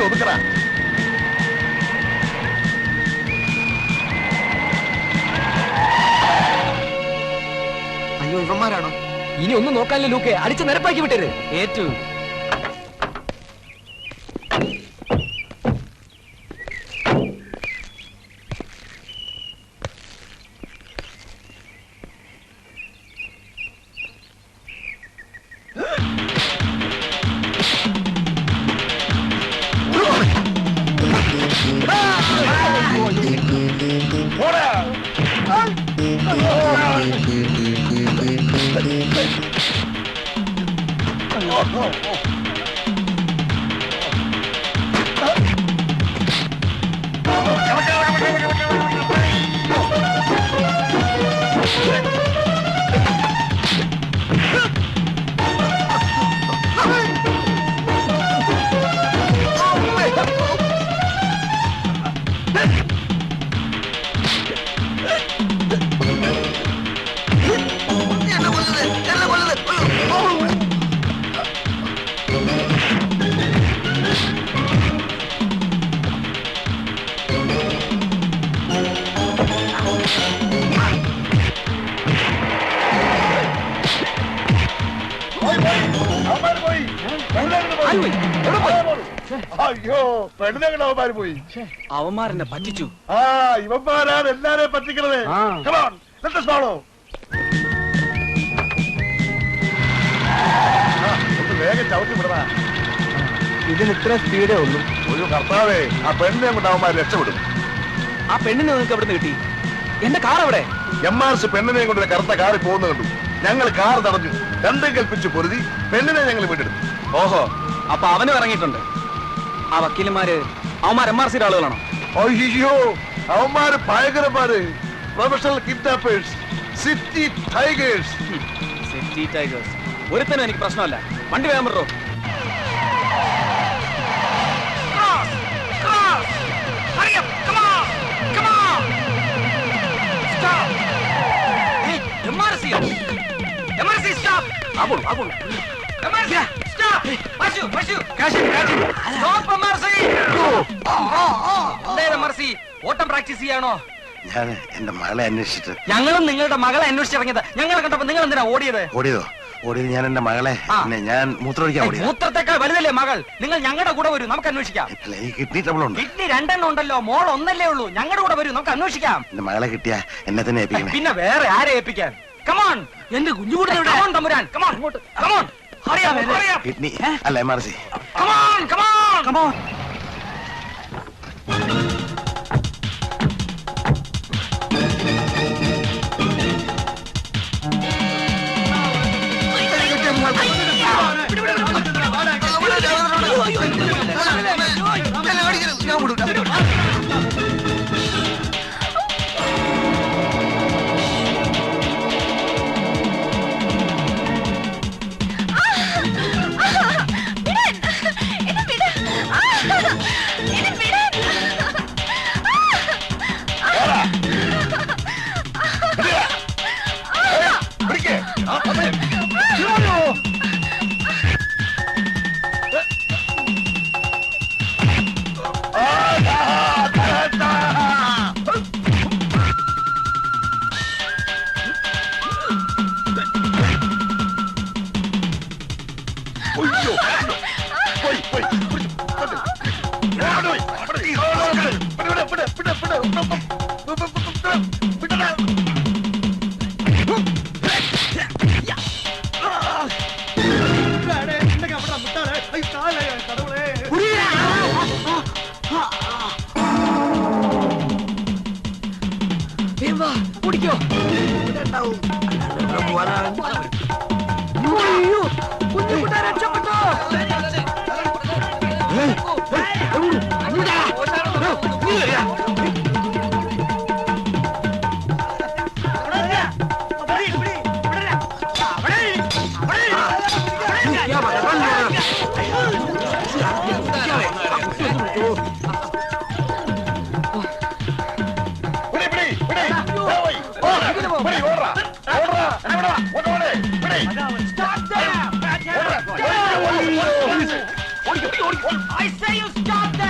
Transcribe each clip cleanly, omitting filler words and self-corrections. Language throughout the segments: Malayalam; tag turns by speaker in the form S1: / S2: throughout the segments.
S1: ഒതുക്കടാ.
S2: അയ്യോ, ഇവന്മാരാണോ?
S3: ഇനി ഒന്നും നോക്കാനില്ല ലൂക്കെ, അടിച്ച് നിരപ്പാക്കി വിട്ടേര്. ഏറ്റു.
S1: അയ്യോ, പെണ്ണുങ്ങളവന്മാര് പോയി.
S3: അവന്മാരെന്നെ പറ്റിച്ചു.
S1: ആ, ഇവന്മാരാണ് എല്ലാരെയും പറ്റിക്കണത്. വേഗം ചവിട്ടി വിടണ.
S2: ഇതിന് ഇത്ര സ്പീഡേ ഉള്ളൂ.
S1: ഒരു കർത്താവേ, ആ പെണ്ണിനെ കൊണ്ട് അവന്മാർ രക്ഷപ്പെടും.
S3: ആ പെണ്ണിനെ നിങ്ങൾക്ക് എവിടെ നിന്ന് കിട്ടി? എന്റെ കാർ അവിടെ.
S1: MRC പെണ്ണിനെ കൊണ്ട് കറുത്ത കാറിൽ പോകുന്ന കണ്ടു. ഞങ്ങൾ കാർ തടഞ്ഞു, രണ്ടും കൽപ്പിച്ചു പൊരുതി പെണ്ണിനെ ഞങ്ങൾ വീണ്ടെടുത്തു.
S3: ഓഹോ, അപ്പൊ അവനും ഇറങ്ങിയിട്ടുണ്ട്. ആ വക്കീലന്മാര് അവന്മാർ MRC ആളുകളാണോ?
S1: അയ്യോ, അവന്മാര് ഭയങ്കരന്മാര്, professional kidnappers, city tigers.
S3: City tigers. ഒരുത്തനും എനിക്ക് പ്രശ്നമല്ല. വണ്ടി വേഗം വിടറോ. ഓട്ടം പ്രാക്ടീസ് ചെയ്യാണോ?
S1: ഞാൻ എന്റെ മകളെ അന്വേഷിച്ചിട്ട്.
S3: ഞങ്ങളും നിങ്ങളുടെ മകളെ അന്വേഷിച്ചിറങ്ങിയത്. ഞങ്ങളെ കണ്ടപ്പോ നിങ്ങൾ എന്തിനാ ഓടിയത്?
S1: ഓടിയതോ? ഞാൻ എന്റെ മകളെ ഞാൻ മൂത്രമൊഴിക്കാൻ ഓടിയത്.
S3: മൂത്രത്തെക്കാൾ വലുതല്ലേ മകൾ? നിങ്ങൾ ഞങ്ങളുടെ കൂടെ വരൂ, നമുക്ക് അന്വേഷിക്കാം.
S1: ഈ കിഡ്നി ട്രബിൾ ഉണ്ട്.
S3: കിഡ്നി 2 ഉണ്ടല്ലോ, മോൾ ഒന്നല്ലേ ഉള്ളൂ. ഞങ്ങളുടെ കൂടെ വരൂ, നമുക്ക് അന്വേഷിക്കാം.
S1: എന്റെ മകളെ കിട്ടിയാ എന്നെ തന്നെ ഏൽപ്പിക്കണം.
S3: പിന്നെ വേറെ ആരെ ഏൽപ്പിക്കാൻ? കമോൺ, എന്റെ കുഞ്ഞുകൂടെ തമ്പുരാൻ. കമോൺ, കമോൺ,
S1: കിഡ്നി അല്ല MRC.
S3: Come on, come on, come on. കുടിക്കോ? കുഞ്ഞുകുട്ടാ രക്ഷപ്പെട്ടോ? I say you stop that!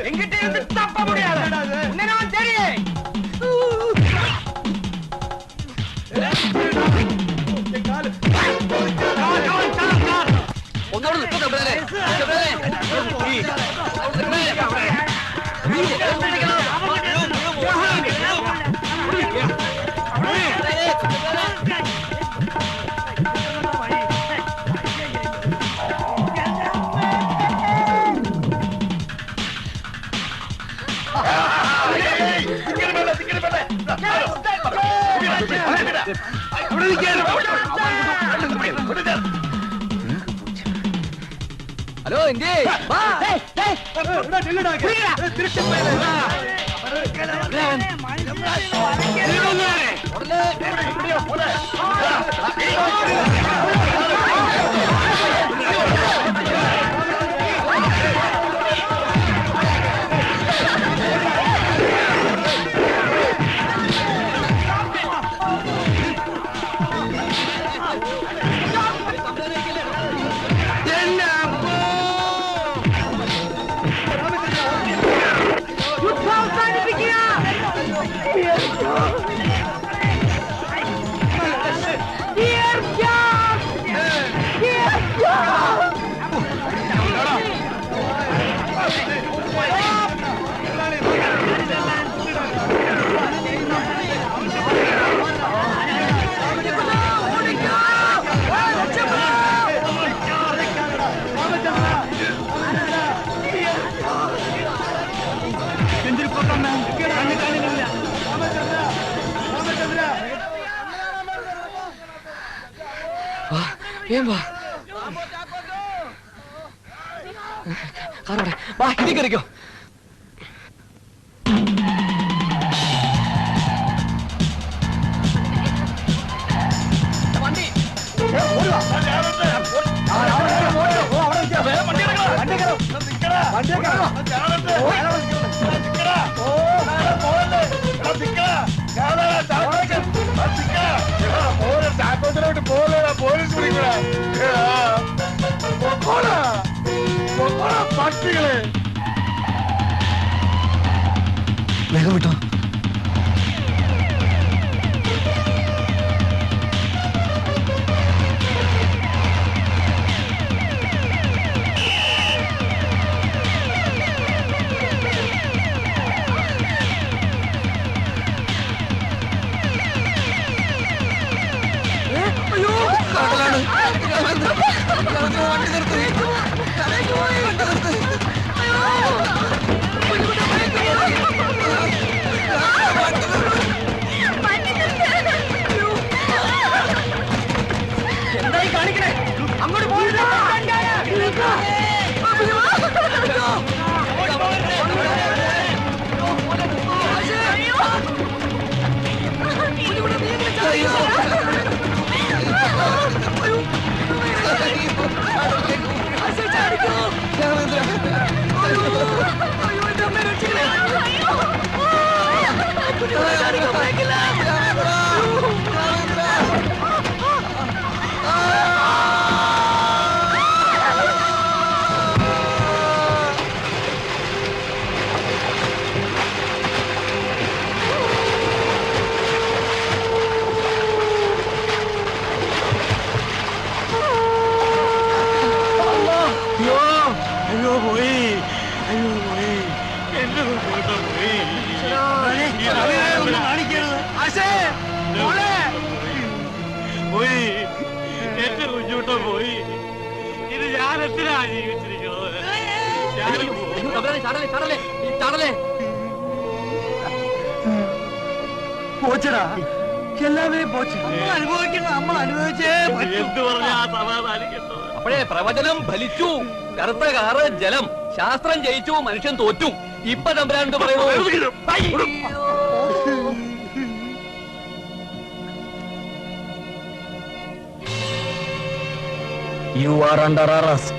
S2: எங்கிட்ட இருந்து தப்ப முடியாது. உன்னை நான் தெரியும்.
S3: ഹലോ എന്തേ വാ ഇനി കയറിക്കോ. വണ്ടി
S1: പോലീസ് പട്ടികളെ
S2: വേഗം വിട്ടോ. എന്തായി കാണിക്കണേ? അങ്ങോട്ട് പോയില്ല.
S4: എന്റെ കുഞ്ഞൂട്ടോ പോയി. ഇത് ഞാൻ എത്തിനാ ജീവിച്ചിരിക്കുന്നത്.
S2: പോച്ചടാ, എല്ലാമേ പോച്ച്. അനുഭവിക്കണം, നമ്മൾ അനുഭവിച്ചേ
S4: എന്ത് പറഞ്ഞാ സമാധാനിക്കട്ടോ.
S3: അപ്പോഴേ പ്രവചനം ഫലിച്ചു. കറുത്ത കാറ് ജലം, ശാസ്ത്രം ജയിച്ചു, മനുഷ്യൻ തോറ്റു. ഇപ്പൊ തമ്പുരാൻ പറയുന്നു.
S2: You are under arrest.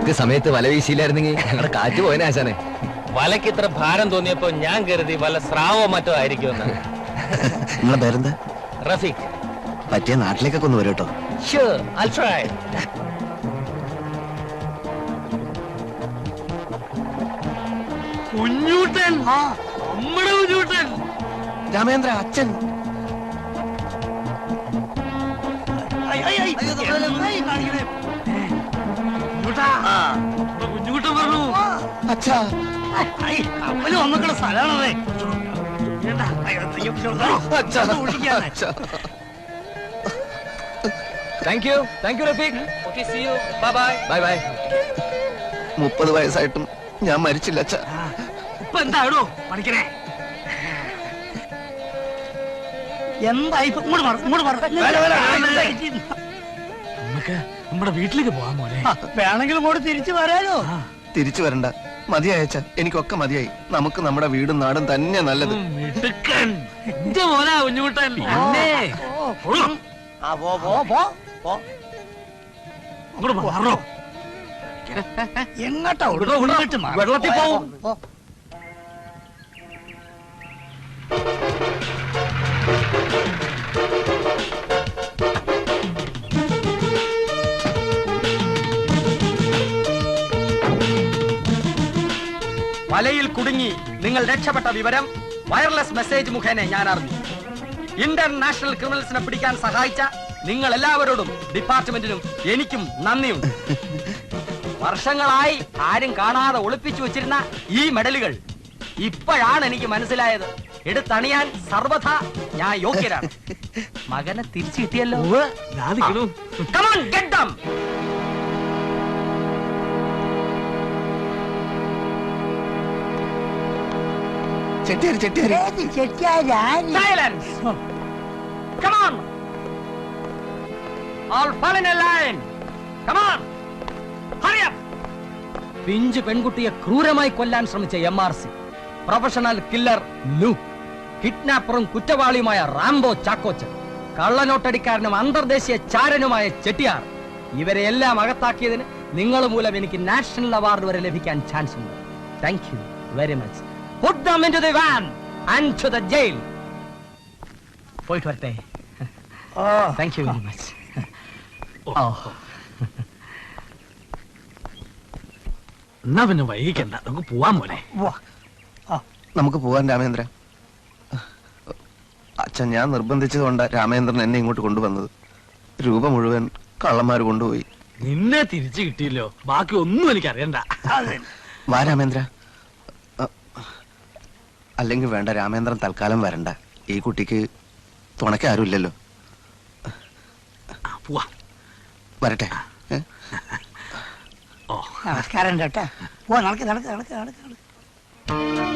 S3: തക്ക സമയത്ത് വല വീശിയില്ലായിരുന്നെങ്കിൽ ഞങ്ങളുടെ കാറ്റ് പോയനെ ആശാനെ.
S5: വലക്ക് ഇത്ര ഭാരം തോന്നിയപ്പോ ഞാൻ കരുതി വല്ല സ്രാവോ മറ്റോ ആയിരിക്കുമെന്ന്.
S6: നിങ്ങളെ പേരെന്താ?
S5: റഫീഖ്.
S6: പറ്റിയ നാട്ടിലേക്കൊക്കെ ഒന്ന് വരും കേട്ടോ.
S5: Sure, I'll try.
S4: കുഞ്ഞൂട്ടൻ, നമ്മുടെ കുഞ്ഞൂട്ടൻ.
S6: രാമേന്ദ്ര അച്ഛൻ.
S4: കുഞ്ഞൂട്ടാ, നമ്മുടെ കുഞ്ഞൂട്ടൻ പറഞ്ഞു.
S6: അച്ഛാ
S4: കപ്പല് വന്നിട്ടുള്ള സ്ഥലമാണതേ.
S3: Thank you Rafeeq.
S5: Okay, see you. Bye bye.
S3: Bye bye.
S6: 30 വയസ്സായിട്ടും ഞാൻ മരിച്ചില്ല അച്ഛാ.
S4: ഇപ്പൊ എന്താടോ പണിക്കണേ? എന്തായി നമുക്ക് നമ്മുടെ വീട്ടിലേക്ക് പോവാൻ മോനെ. വേണമെങ്കിലും ഇങ്ങോട്ട് തിരിച്ചു വരാലോ.
S6: തിരിച്ചു വരണ്ട, മതിയായച്ച. എനിക്കൊക്കെ മതിയായി. നമുക്ക് നമ്മുടെ വീടും നാടും തന്നെ നല്ലത്.
S4: മിടുക്കൻ. എന്റെ മോനാ കുഞ്ഞുകുട്ടൻ. അങ്ങോട്ട് മാറോ.
S2: എങ്ങോട്ടാ
S4: വെള്ളത്തിൽ പോവും.
S2: വലയിൽ കുടുങ്ങി നിങ്ങൾ രക്ഷപ്പെട്ട വിവരം വയർലെസ് മെസ്സേജ് മുഖേന ഞാൻ അറിഞ്ഞു. ഇന്റർനാഷണൽ ക്രിമിനൽസിനെ പിടിക്കാൻ സഹായിച്ച നിങ്ങൾ എല്ലാവരോടും ഡിപ്പാർട്ട്മെന്റിനും എനിക്കും നന്ദിയുണ്ട്. വർഷങ്ങളായി ആരും കാണാതെ ഒളിപ്പിച്ചു വെച്ചിരുന്ന ഈ മെഡലുകൾ ഇപ്പോഴാണ് എനിക്ക് മനസ്സിലായത്. എടുത്തണിയാൻ സർവഥാ ഞാൻ യോഗ്യരാണ്. മകനെ തിരിച്ചു കിട്ടിയല്ലോ. Come on, get them.
S6: ചെട്ടിയാരി.
S2: Silence. Come on. All fall in a line. Come on. Hurry up. പിഞ്ചു പെൺകുട്ടിയെ ക്രൂരമായി കൊല്ലാൻ ശ്രമിച്ച MRC, പ്രൊഫഷണൽ കില്ലർ ലൂക്ക്, കിഡ്നാപ്പറും കുറ്റവാളിയുമായ റാംബോ ചാക്കോച്ചൻ, കള്ളനോട്ടടിക്കാരനും അന്തർദേശീയ ചാരനുമായ ചെട്ടിയാർ, ഇവരെ എല്ലാം അകത്താക്കിയതിന് നിങ്ങൾ മൂലം എനിക്ക് നാഷണൽ അവാർഡ് വരെ ലഭിക്കാൻ ചാൻസ് ഉണ്ട്. Thank you very much. Put them into the van and to the jail. പോയിട്ട് വരട്ടെ. Thank you very much.
S4: എന്നാ പിന്നെ വൈകിക്കണ്ട, നമുക്ക് പോവാൻ മോനെ.
S6: നമുക്ക് പോവാൻ രാമേന്ദ്ര. അച്ഛൻ ഞാൻ നിർബന്ധിച്ചത് കൊണ്ടാ രാമേന്ദ്രൻ എന്നെ ഇങ്ങോട്ട് കൊണ്ടുവന്നത്. രൂപ മുഴുവൻ കള്ളന്മാര് കൊണ്ടുപോയി.
S4: നിന്നെ തിരിച്ചു കിട്ടിയില്ലോ, ബാക്കി ഒന്നും എനിക്ക് അറിയണ്ട.
S6: വാ രാമേന്ദ്ര. അല്ലെങ്കിൽ വേണ്ട, രാമേന്ദ്രൻ തൽക്കാലം വരണ്ട. ഈ കുട്ടിക്ക് തുണയ്ക്ക് ആരുമില്ലല്ലോ.
S4: പോവാ.
S6: വരട്ടെ.
S2: നമസ്കാരം കേട്ടാ. നടക്ക് നടക്ക് നടക്ക് നടക്ക്.